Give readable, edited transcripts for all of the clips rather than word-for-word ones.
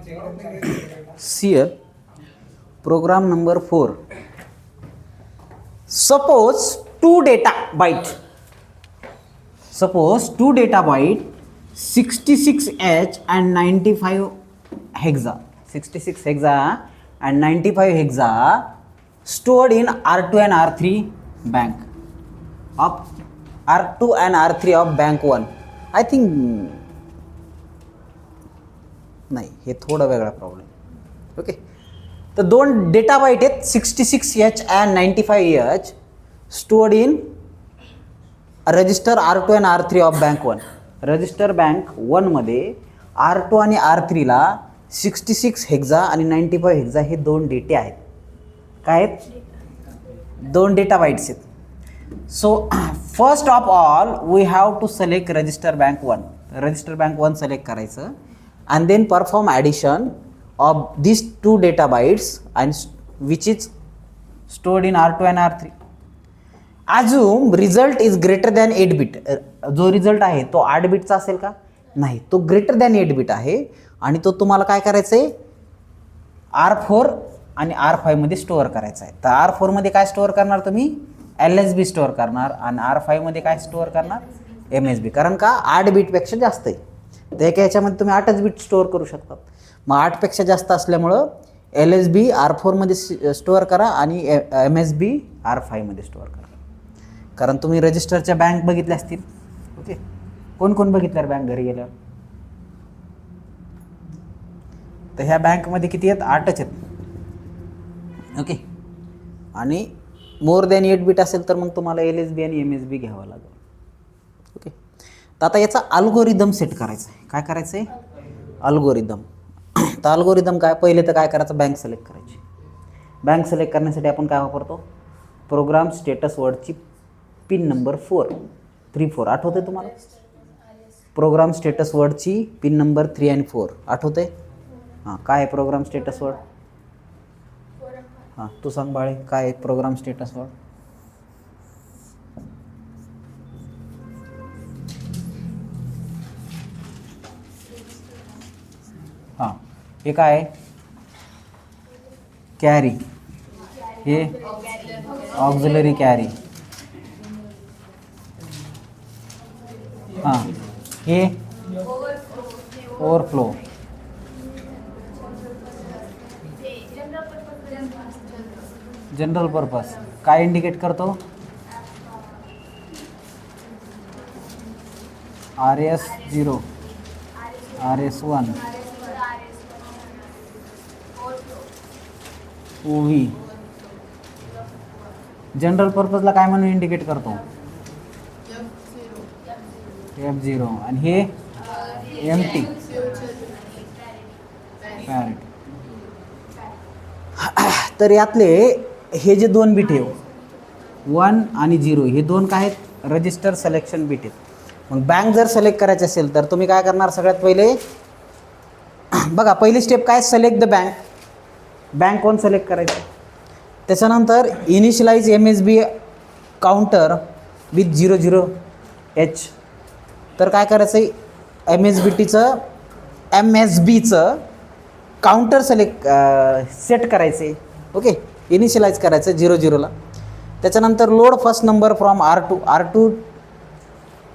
Here, program number 4. Suppose two data byte, 66H and 95 hexa, 66 hexa and 95 hexa stored in R2 and R3 bank of R2 and R3 of bank 1. I think नाही, हे थोडा वेगळा problem. Okay, तर दोन data bite आहेत 66H and 95H stored in register R2 and R3 of bank 1. Register bank 1 मध्ये R2 आणि R3ला 66 hexa आणि 95 हेक्झा हे दोन डेटे आहेत. काय आहेत? दोन डेटा बाईट्स आहेत. So first of all we have to select register bank 1. Register bank 1 select करायचं and then perform addition of these two data bytes and which is stored in R2 and R3. Assume result is greater than 8 bit. जो result आहे तो 8 बिटचा असेल का? नाही, तो greater than 8 bit आहे आणि तो तुम्हाला काय करायचं आहे, R4 आणि R5 मध्ये स्टोअर करायचा आहे. तर R4 मध्ये काय स्टोअर करणार तुम्ही? LSB स्टोअर करणार आणि R5 मध्ये काय स्टोअर करणार? MSB. कारण का 8 बिटपेक्षा जास्त आहे. तर एका ह्याच्यामध्ये तुम्ही 8च बिट स्टोअर करू शकता. मग 8पेक्षा जास्त असल्यामुळं LSB R4 मध्ये स्टोअर करा आणि MSB R5 मध्ये स्टोअर करा. कारण तुम्ही रजिस्टरच्या बँक बघितल्या असतील. ओके, कोण कोण बघितल्या बँक घरी गेल्यावर? तर ह्या बँकमध्ये किती आहेत? 8च आहेत. ओके, आणि मोर दॅन 8 बिट असेल तर मग तुम्हाला LSB आणि MSB घ्यावं लागेल. ओके, तर आता याचा अल्गोरिदम सेट करायचा आहे. काय करायचं आहे? अल्गोरिदम. तर अल्गोरिदम काय? पहिले तर काय करायचं? बँक सिलेक्ट करायची. बँक सिलेक्ट करण्यासाठी आपण काय वापरतो? प्रोग्राम स्टेटस वर्डची पिन नंबर 4 आठवते तुम्हाला? प्रोग्राम स्टेटस वर्डची पिन नंबर 3 आणि 4 आठवते? हां, काय आहे प्रोग्राम स्टेटस वर्ड? हां, तू सांग बाळे, काय आहे प्रोग्राम स्टेटस वर्ड? हां, हे काय आहे? कॅरी. हे ऑक्झिलरी कॅरी. हां, हे ओव्हरफ्लो. जनरल पर्पज काय इंडिकेट करतो? RS0, RS1, OV. जनरल पर्पजला काय म्हणून इंडिकेट करतो? F0. आणि हे एम्प्टी पॅरेट. तर यातले हे जे दोन बिट आहे 1 आणि 0 हे दोन काय आहेत? रजिस्टर सिलेक्शन बिट आहेत. मग बँक जर सिलेक्ट करायचे असेल तर तुम्ही काय करणार? सगळ्यात पहिले बघा, पहिली स्टेप काय? Select the bank. बँक कोण सिलेक्ट करायचं. त्याच्यानंतर initialize MSB counter with 00H. तर काय करायचं आहे? MSBचं काउंटर सेट करायचे. ओके, इनिशियलाइज करायचं 00ला. त्याच्यानंतर load first number from R2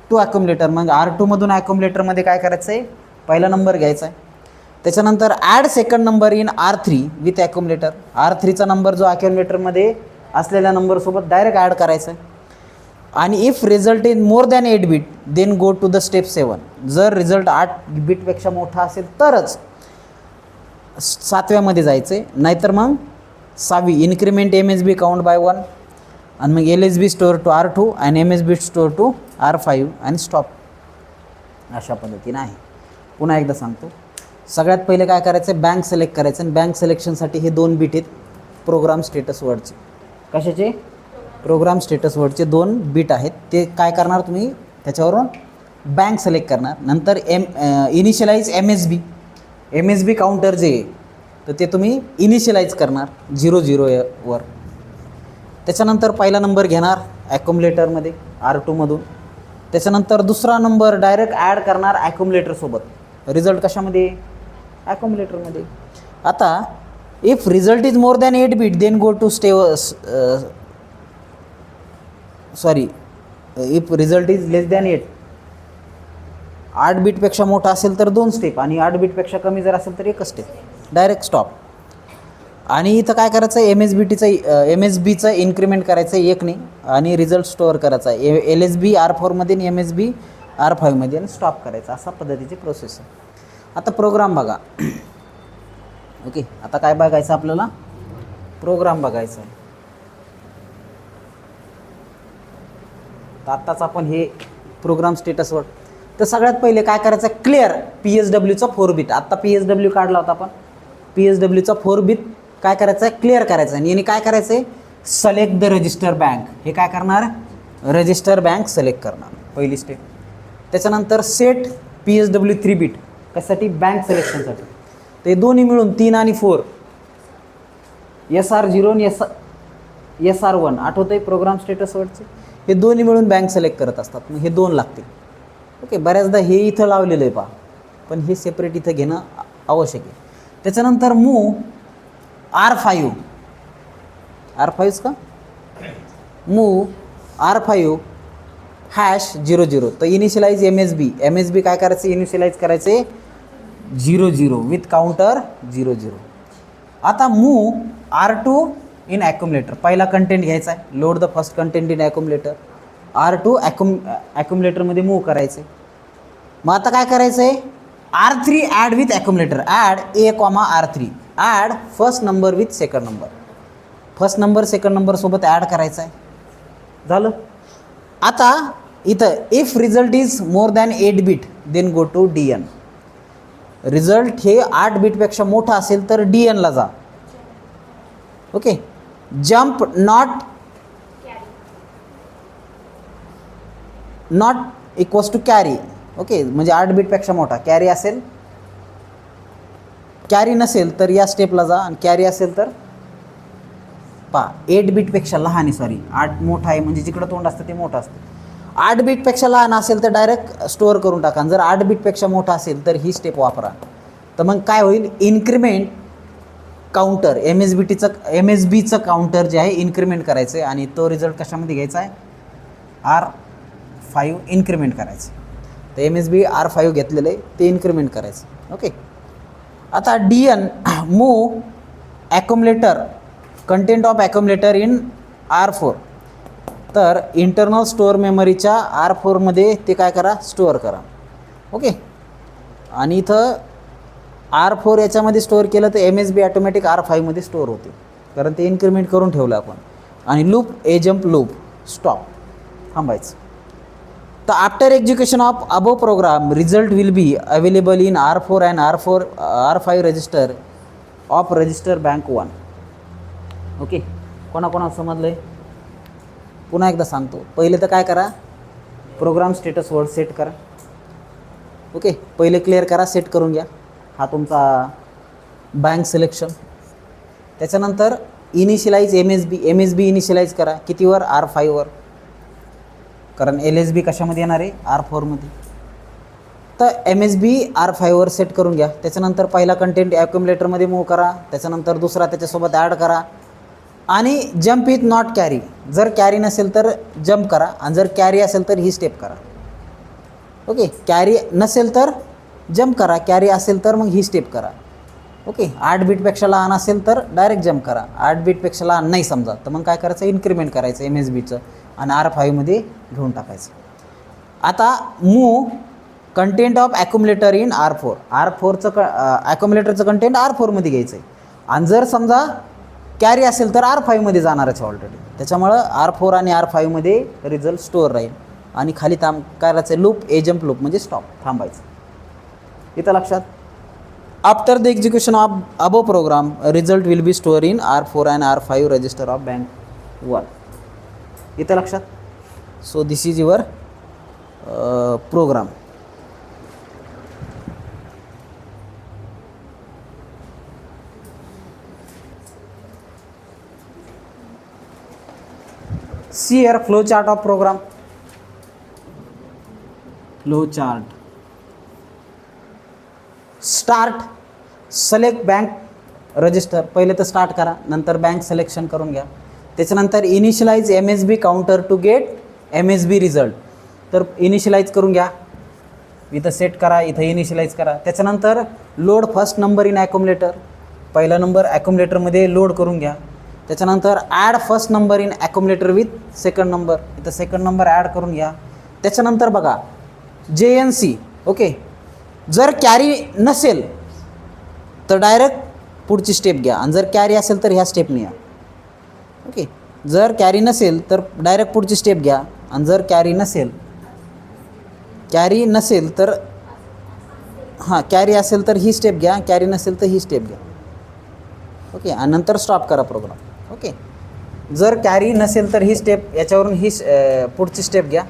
to accumulator. मग R2मधून ॲक्युमुलेटरमध्ये काय करायचं आहे? पहिला नंबर घ्यायचा आहे. त्याच्यानंतर add second number in R3 with accumulator. R3चा नंबर जो ॲक्युमुलेटरमध्ये असलेल्या नंबरसोबत डायरेक्ट ॲड करायचा आहे. आणि if result is more than 8 bit then go to the step 7. जर रिझल्ट 8 बिटपेक्षा मोठा असेल तरच 7व्यामध्ये जायचं आहे, नाहीतर मग 6वी इन्क्रीमेंट MSB काउंट बाय 1 आणि मग LSB स्टोअर टू R2 आणि MSB स्टोअर टू R5 आणि स्टॉप. अशा पद्धतीने आहे. पुन्हा एकदा सांगतो. सगळ्यात पहिले काय करायचं आहे? बँक सिलेक्ट करायचं. आणि बँक सिलेक्शनसाठी हे दोन बिट आहेत प्रोग्राम स्टेटस वर्डचे. कशाचे? प्रोग्राम स्टेटस वर्डचे 2 बिट आहेत. ते काय करणार तुम्ही? त्याच्यावरून बँक सिलेक्ट करणार. नंतर इनिशियलाइज MSB काउंटर जे आहे तर ते तुम्ही इनिशियलाइज करणार 00वर. त्याच्यानंतर पहिला नंबर घेणार ॲक्युमुलेटरमध्ये R2मधून. त्याच्यानंतर दुसरा नंबर डायरेक्ट ॲड करणार ॲक्युमुलेटरसोबत. रिझल्ट कशामध्ये? ॲक्युम्युलेटरमध्ये. आता if result is more than 8 bit then go to sorry if result is less than 8, 8 बीटपेक्षा मोठा असेल तर 2 स्टेप आणि 8 बीटपेक्षा कमी जर असेल तर एकच स्टेप, डायरेक्ट स्टॉप. आणि इथं काय करायचं आहे, MSBचं इन्क्रीमेंट करायचं आहे 1ने आणि रिझल्ट स्टोअर करायचा आहे LSB R4मध्ये आणि MSB R5मध्ये आणि स्टॉप करायचा. असा पद्धतीची प्रोसेस आहे. आता प्रोग्राम बघा. ओके, आता काय बघायचं आपल्याला, प्रोग्राम बघायचा आहे. तर आत्ताच आपण हे प्रोग्राम स्टेटसवर, तर सगळ्यात पहिले काय करायचं, क्लिअर PSWचा 4 बीट. आत्ता PSW काढला होता आपण, PSWचा 4 बीट काय करायचं आहे, क्लिअर करायचं आहे. आणि काय करायचं आहे, सिलेक्ट द रजिस्टर बँक. हे काय करणार, रजिस्टर बँक सिलेक्ट करणार, पहिली स्टेप. त्याच्यानंतर सेट PSW 3 बीट, कशासाठी, बँक सिलेक्शनसाठी. ते दोन्ही मिळून 3 आणि 4 SR0 आणि SR1 आठवतं आहे प्रोग्राम स्टेटसवरचे, हे दोन्ही मिळून बँक सिलेक्ट करत असतात. मग हे 2 लागतील. ओके, बऱ्याचदा हे इथं लावलेलं आहे पहा, पण हे सेपरेट इथं घेणं आवश्यक आहे. त्याच्यानंतर मूव R5 का, मूव R5 #00. तर इनिशियलाइज MSB काय करायचं, इनिशियलाइज करायचे 00 विथ काउंटर 00. आता मूव R2 इन ॲक्युम्युलेटर. पहिला कंटेंट घ्यायचा आहे, load the first content in accumulator. R2 ॲक्युम्युलेटरमध्ये मूव्ह करायचे. मग आता काय करायचं आहे, R3 add with accumulator, add A, R3, add first number with second number. First number second नंबरसोबत ॲड करायचा आहे. झालं. आता इथं if result is more than 8 bit then go to DN. Result हे 8 बीटपेक्षा मोठा असेल तर DNला जा. Okay, jump not equals to carry. Okay, म्हणजे 8 बीटपेक्षा मोठा. कॅरी असेल, कॅरी नसेल तर या स्टेपला जा, आणि कॅरी असेल तर 8 बीटपेक्षा लहान आहे, सॉरी 8 मोठा आहे म्हणजे जिकडं तोंड असतं ते मोठं असतं. 8 बीटपेक्षा लहान असेल तर डायरेक्ट स्टोअर करून टाका. जर 8 बीटपेक्षा मोठा असेल तर ही स्टेप वापरा. तर मग काय होईल, इन्क्रिमेंट काउंटर, MSBचं काउंटर जे आहे इन्क्रिमेंट करायचं आहे, आणि तो रिझल्ट कशामध्ये घ्यायचा आहे, R5 इन्क्रिमेंट करायचं. तर MSB R5 घेतलेलं आहे ते इन्क्रिमेंट करायचं. ओके, आता DN move accumulator, content of accumulator in R4. तर इंटरनल स्टोअर मेमरीच्या R4मध्ये ते काय करा, स्टोअर करा. ओके, आणि इथं R4 याच्यामध्ये स्टोअर केलं तर MSB ऑटोमॅटिक R5मध्ये स्टोअर होते, कारण ते इन्क्रिमेंट करून ठेवलं आपण. आणि लूप जम्प लूप स्टॉप, थांबायचं. तर after execution of above program result will be available in R4 and R5 register of register bank 1. Okay, कोणाकोणा समजलं आहे, पुन्हा एकदा सांगतो. पहिले तर काय करा, प्रोग्राम स्टेटस वर्ड सेट करा. ओके, पहिले क्लिअर करा, सेट करून घ्या. हा तुमचा बँक सिलेक्शन. त्याच्यानंतर इनिशियलाइज MSB इनिशियलाइज करा. कितीवर, R5वर, कारण LSB कशामध्ये येणार आहे, R4मध्ये. तर MSB R5वर सेट करून घ्या. त्याच्यानंतर पहिला कंटेंट ॲक्युम्युलेटरमध्ये मूव्ह करा. त्याच्यानंतर दुसरा त्याच्यासोबत ॲड करा. आणि जम्प विथ नॉट कॅरी, जर कॅरी नसेल तर जम्प करा, आणि जर कॅरी असेल तर ही स्टेप करा. ओके, कॅरी नसेल तर जम्प करा, कॅरी असेल तर मग ही स्टेप करा. ओके, 8 बीटपेक्षा लहान असेल तर डायरेक्ट जम्प करा. 8 बीटपेक्षा लहान नाही समजा तर मग काय करायचं, इन्क्रिमेंट करायचं MSBचं आणि R5मध्ये घेऊन टाकायचं. आता move content of accumulator in R4. R4चं ॲक्युम्युलेटरचं कंटेंट R4मध्ये घ्यायचं आहे, आणि जर समजा कॅरी असेल तर R5मध्ये जाणारच ऑलरेडी. त्याच्यामुळं R4 आणि R5मध्ये रिझल्ट स्टोअर राहील. आणि खाली करायचं लूप जम्प लूप म्हणजे स्टॉप, थांबायचं. इथं लक्षात. After the execution of above program result will be store in R4 and R5 register of bank 1. इथं लक्षात. So this is your program. See here flow chart of program. Flow chart. Start select bank register, पहिले तर start करा, नंतर bank selection करून घ्या. त्याच्यानंतर initialize MSB counter to get MSB result, तर इनिशियलाइज करून घ्या, इथं सेट करा, इथं इनिशियलाइज करा. त्याच्यानंतर load first number in accumulator, पहिला नंबर ॲक्युमुलेटरमध्ये लोड करून घ्या. त्याच्यानंतर add first number in accumulator with second number, इथं सेकंड नंबर ॲड करून घ्या. त्याच्यानंतर बघा JNC, ओके, जर कॅरी नसेल तर डायरेक्ट पुढची स्टेप घ्या, आणि जर कॅरी असेल तर ह्या स्टेपने या. ओके, जर कॅरी नसेल तर डायरेक्ट पुढची स्टेप घ्या, आणि जर कॅरी नसेल तर हां कॅरी असेल तर ही स्टेप घ्या, कॅरी नसेल तर ही स्टेप घ्या. ओके, आणि नंतर स्टॉप करा प्रोग्राम. ओके, जर कॅरी नसेल तर ही स्टेप, याच्यावरून ही पुढची स्टेप घ्या,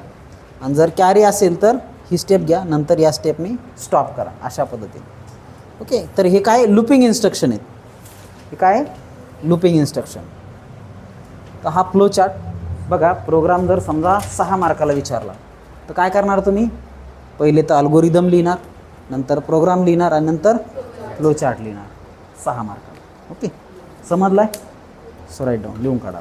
आणि जर कॅरी असेल तर ही स्टेप घ्या, नंतर या स्टेपनी स्टॉप करा, अशा पद्धतीने. ओके, तर हे काय लूपिंग इन्स्ट्रक्शन आहेत, हे काय लूपिंग इन्स्ट्रक्शन. तर हा फ्लो चार्ट बघा. प्रोग्राम जर समजा 6 मार्काला विचारला तर काय करणार तुम्ही, पहिले तर अल्गोरिदम लिहिणार, नंतर प्रोग्राम लिहिणार, आणि नंतर फ्लो चार्ट लिहिणार 6 मार्काला. ओके, समजलं आहे. सो राईट डाऊन, लिहून काढा.